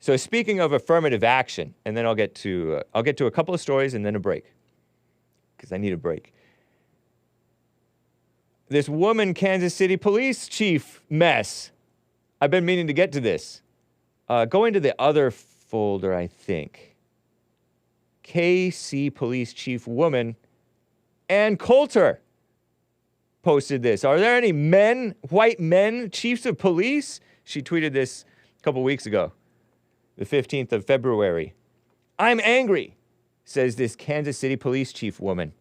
So speaking of affirmative action, and then I'll get to a couple of stories and then a break, because I need a break. This woman, Kansas City police chief mess. I've been meaning to get to this. Go into the other folder, I think. KC police chief woman Ann Coulter posted this. Are there any men, white men, chiefs of police? She tweeted this a couple weeks ago, the 15th of February. I'm angry, says this Kansas City police chief woman.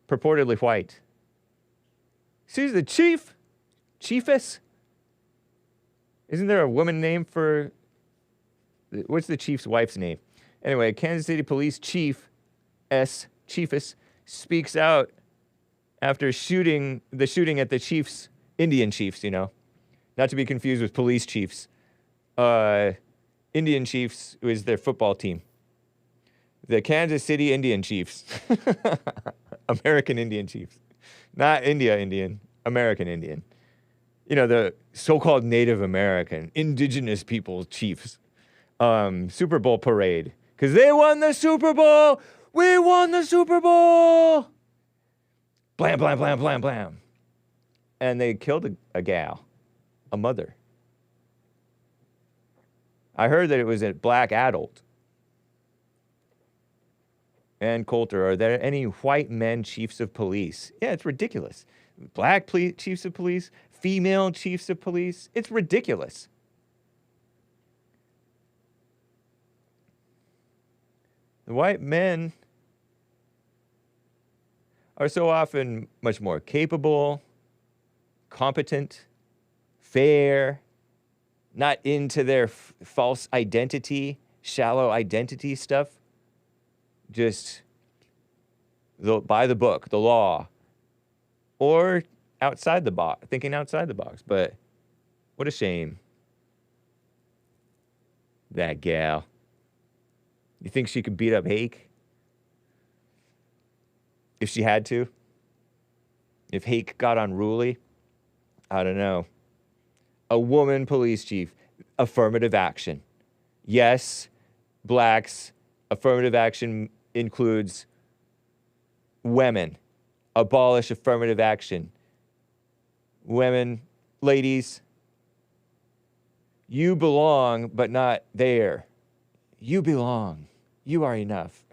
Purportedly white. She's the chief? Chiefess? Isn't there a woman name for... What's the chief's wife's name? Anyway, Kansas City police chief, chiefess, speaks out after the shooting at the Chiefs, Indian Chiefs, you know. Not to be confused with police chiefs. Indian Chiefs was their football team. The Kansas City Indian Chiefs. American Indian Chiefs. Not India Indian, American Indian. You know, the so-called Native American, indigenous people chiefs. Super Bowl parade. Because they won the Super Bowl! We won the Super Bowl! Blam, blam, blam, blam, blam. And they killed a gal, a mother. I heard that it was a black adult. Ann Coulter, are there any white men chiefs of police? Yeah, it's ridiculous. Black chiefs of police, female chiefs of police. It's ridiculous. The white men are so often much more capable, competent, fair, not into their false identity, shallow identity stuff. Just by the book, the law, or outside the box, thinking outside the box. But what a shame. That gal. You think she could beat up Hake? If she had to? If Hake got unruly? I don't know. A woman police chief. Affirmative action. Yes, blacks. Affirmative action includes women. Abolish affirmative action. Women, ladies, you belong, but not there. You belong. You are enough.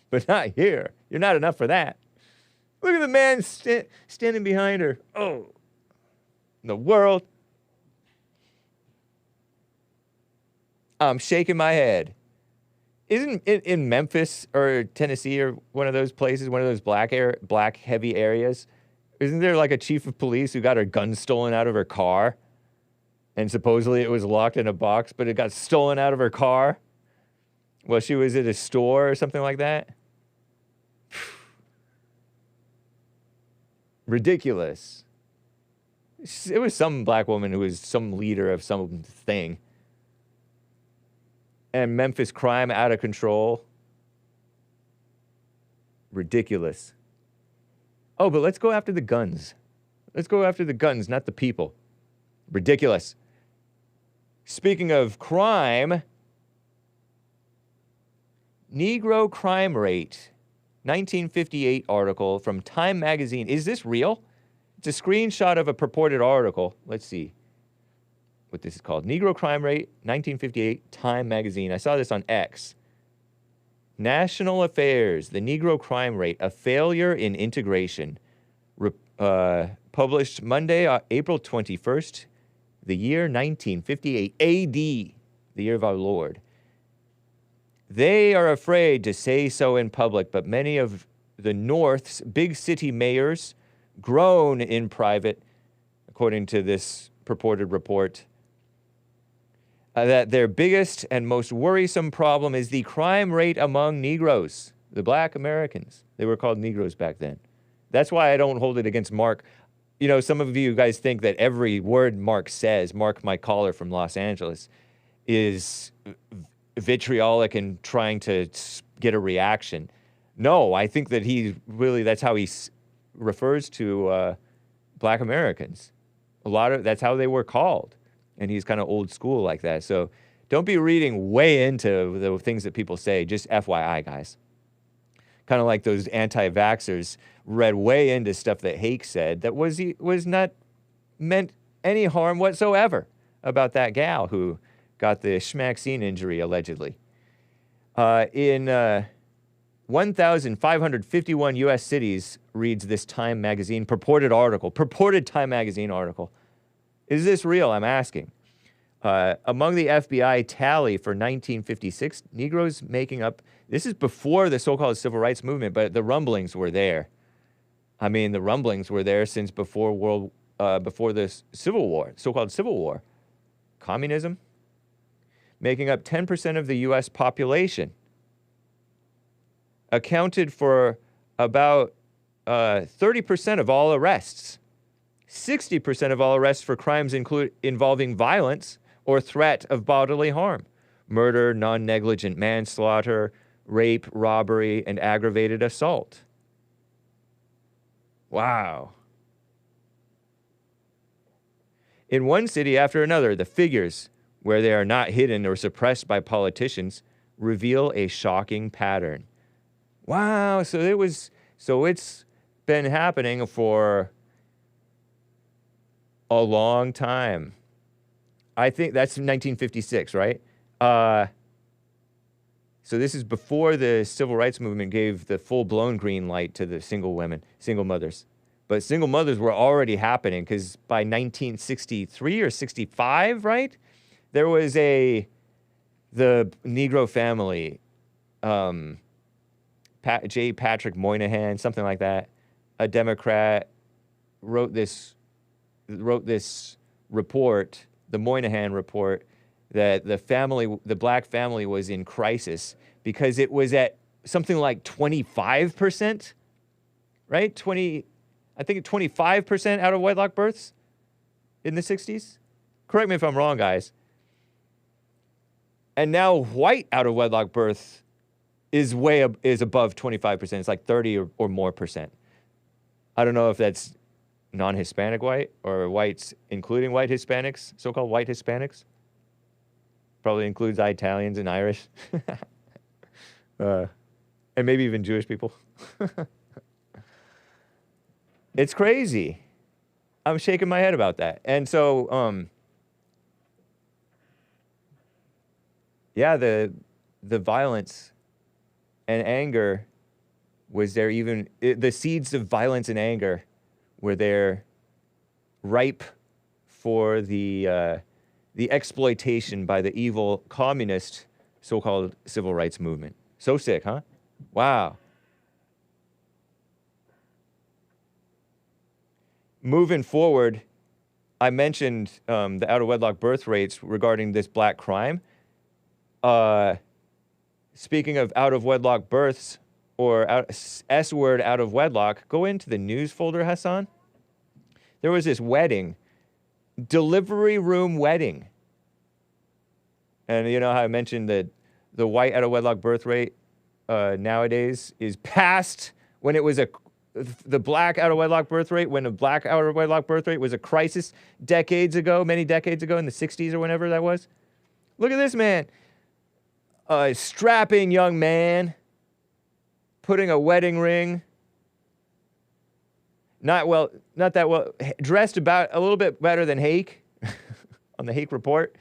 But not here. You're not enough for that. Look at the man standing behind her. Oh, the world. I'm shaking my head. Isn't it in Memphis or Tennessee or one of those places, one of those black heavy areas? Isn't there like a chief of police who got her gun stolen out of her car? And supposedly it was locked in a box, but it got stolen out of her car? Well, she was at a store or something like that? Ridiculous. It was some black woman who was some leader of something. And Memphis crime out of control. Ridiculous. Oh, but let's go after the guns. Let's go after the guns, not the people. Ridiculous. Speaking of crime, Negro crime rate, 1958 article from Time magazine. Is this real? It's a screenshot of a purported article. Let's see what this is called. Negro crime rate, 1958, Time magazine. I saw this on X. National Affairs, the Negro crime rate, a failure in integration. Published Monday, April 21st, the year 1958, AD, the year of our Lord. They are afraid to say so in public, but many of the North's big city mayors groan in private, according to this purported report, that their biggest and most worrisome problem is the crime rate among Negroes, the black Americans. They were called Negroes back then. That's why I don't hold it against Mark. You know, some of you guys think that every word Mark says, Mark, my caller from Los Angeles, is vitriolic and trying to get a reaction. No, I think that that's how he refers to black Americans. That's how they were called. And he's kind of old school like that. So don't be reading way into the things that people say. Just FYI, guys. Kind of like those anti-vaxxers read way into stuff that Hake said that was not meant any harm whatsoever about that gal who got the schmaxine injury, allegedly. In 1,551 U.S. cities, reads this Time magazine purported Time magazine article. Is this real? I'm asking. Among the FBI tally for 1956, Negroes making up, this is before the so-called civil rights movement, but the rumblings were there. I mean, the rumblings were there since before the Civil War, so-called Civil War. Communism, making up 10% of the U.S. population, accounted for about 30% of all arrests, 60% of all arrests for crimes involving violence or threat of bodily harm, murder, non-negligent manslaughter, rape, robbery, and aggravated assault. Wow. In one city after another, the figures, where they are not hidden or suppressed by politicians, reveal a shocking pattern. Wow, so it's been happening for a long time. I think that's 1956, right? So this is before the civil rights movement gave the full-blown green light to the single mothers. But single mothers were already happening because by 1963 or 65, right? There was the Negro family, J. Patrick Moynihan, something like that, a Democrat, wrote this report, the Moynihan report, that the black family was in crisis because it was at something like 25%, right? I think 25% out of wedlock births in the 60s. Correct me if I'm wrong, guys. And now white out of wedlock birth is above 25%. It's like 30 or more percent. I don't know if that's non-Hispanic white or whites including white Hispanics, so-called white Hispanics. Probably includes Italians and Irish. And maybe even Jewish people. It's crazy. I'm shaking my head about that. And so, yeah, the violence and anger was there the seeds of violence and anger were there ripe for the exploitation by the evil communist so-called civil rights movement. So sick, huh? Wow. Moving forward, I mentioned the out-of-wedlock birth rates regarding this black crime. Speaking of out-of-wedlock births, or S-word out of wedlock, go into the news folder, Hassan. There was this wedding, delivery room wedding. And you know how I mentioned that the white out-of-wedlock birth rate nowadays is past when it was the black out-of-wedlock birth rate, when a black out-of-wedlock birth rate was a crisis many decades ago in the 60s or whenever that was. Look at this man. A strapping young man putting a wedding ring. Not that well, dressed about a little bit better than Hake on the Hake report.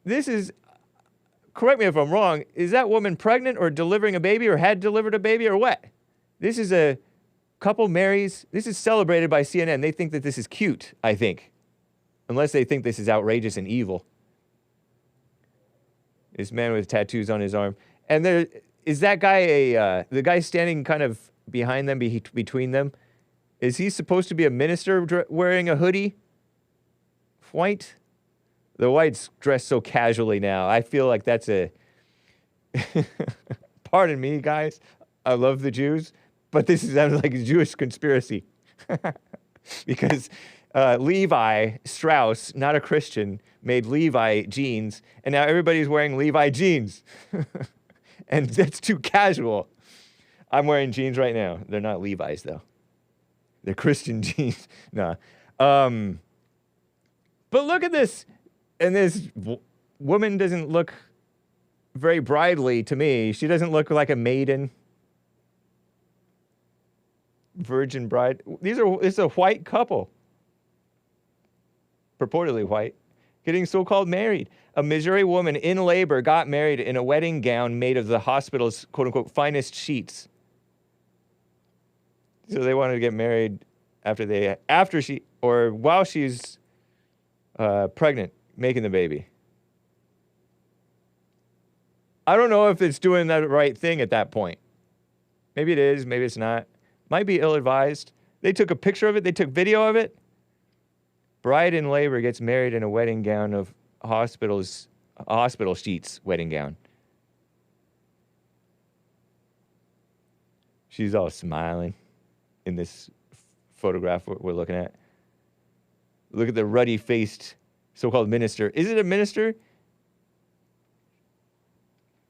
This is, correct me if I'm wrong, is that woman pregnant or delivering a baby or had delivered a baby or what? This is a couple marries. This is celebrated by CNN. They think that this is cute, I think. Unless they think this is outrageous and evil. This man with tattoos on his arm. And there is that guy, the guy standing kind of behind them, between them. Is he supposed to be a minister wearing a hoodie? White? The whites dress so casually now. I feel like that's pardon me, guys. I love the Jews, but this sounds like a Jewish conspiracy. Because Levi Strauss, not a Christian, made Levi jeans, and now everybody's wearing Levi jeans. And that's too casual. I'm wearing jeans right now. They're not Levi's, though. They're Christian jeans. Nah. But look at this. And this woman doesn't look very bridely to me. She doesn't look like a maiden. Virgin bride. It's a white couple. Purportedly white. Getting so-called married. A Missouri woman in labor got married in a wedding gown made of the hospital's quote-unquote finest sheets. So they wanted to get married while she's pregnant, making the baby. I don't know if it's doing that right thing at that point. Maybe it is, maybe it's not. Might be ill-advised. They took a picture of it. They took video of it. Bride in labor gets married in a wedding gown of hospital sheets wedding gown. She's all smiling in this photograph we're looking at. Look at the ruddy-faced so-called minister. Is it a minister?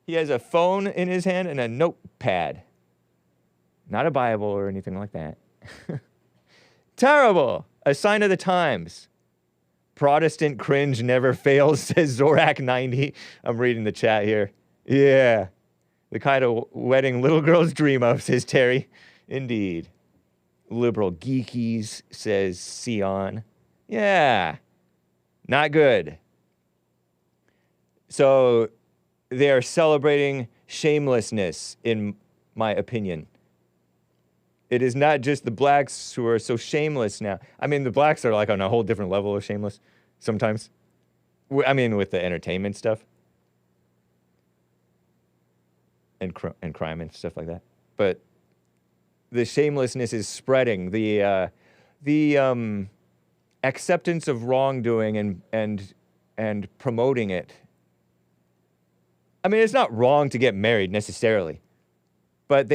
He has a phone in his hand and a notepad. Not a Bible or anything like that. Terrible. A sign of the times. Protestant cringe never fails, says Zorak90. I'm reading the chat here. Yeah. The kind of wedding little girls dream of, says Terry. Indeed. Liberal geekies, says Sion. Yeah. Not good. So they are celebrating shamelessness, in my opinion. It is not just the blacks who are so shameless now. I mean, the blacks are like on a whole different level of shameless sometimes. I mean, with the entertainment stuff. And crime and stuff like that. But the shamelessness is spreading. The acceptance of wrongdoing and promoting it. I mean, it's not wrong to get married necessarily. But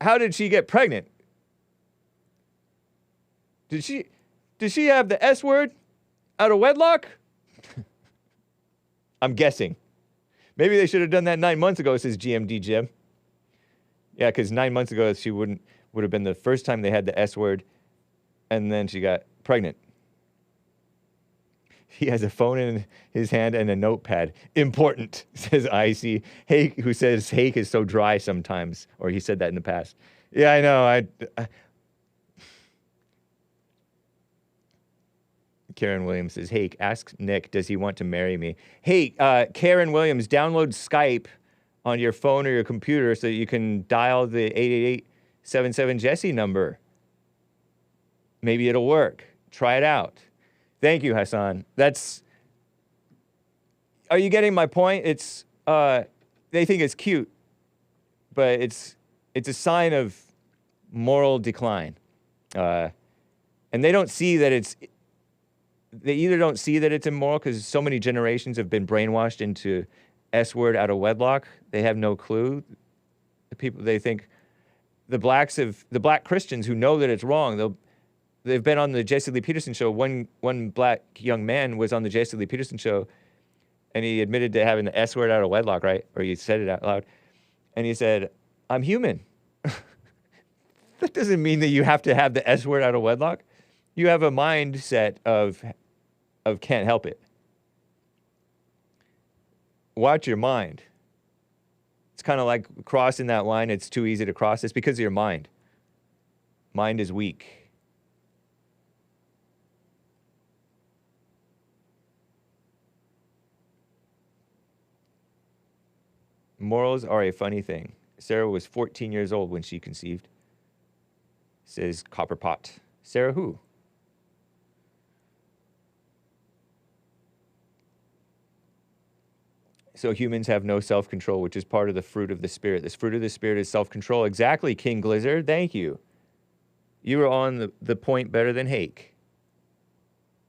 how did she get pregnant? Did she have the S word out of wedlock? I'm guessing. Maybe they should have done that 9 months ago, says GMD Jim. Yeah, because 9 months ago would have been the first time they had the S word, and then she got pregnant. He has a phone in his hand and a notepad. Important, says IC. Hake, who says Hake is so dry sometimes, or he said that in the past. Yeah, I know. Karen Williams says, Hake, ask Nick, does he want to marry me? Hey, Karen Williams, download Skype on your phone or your computer so that you can dial the 888-77-JESSE number. Maybe it'll work. Try it out. Thank you, Hassan. Are you getting my point? It's, they think it's cute, but it's a sign of moral decline. And they don't see that they either don't see that it's immoral because so many generations have been brainwashed into S word out of wedlock. They have no clue. They think the black Christians who know that it's wrong, they've been on the Jesse Lee Peterson show. One black young man was on the Jesse Lee Peterson show, and he admitted to having the S word out of wedlock, right? Or he said it out loud. And he said, I'm human. That doesn't mean that you have to have the S word out of wedlock. You have a mindset of can't help it. Watch your mind. It's kind of like crossing that line. It's too easy to cross. It's because of your mind. Mind is weak. Morals are a funny thing. Sarah was 14 years old when she conceived, says Copperpot. Sarah who? So humans have no self-control, which is part of the fruit of the Spirit. This fruit of the Spirit is self-control. Exactly, King Glizzard. Thank you. You were on the point better than Hake.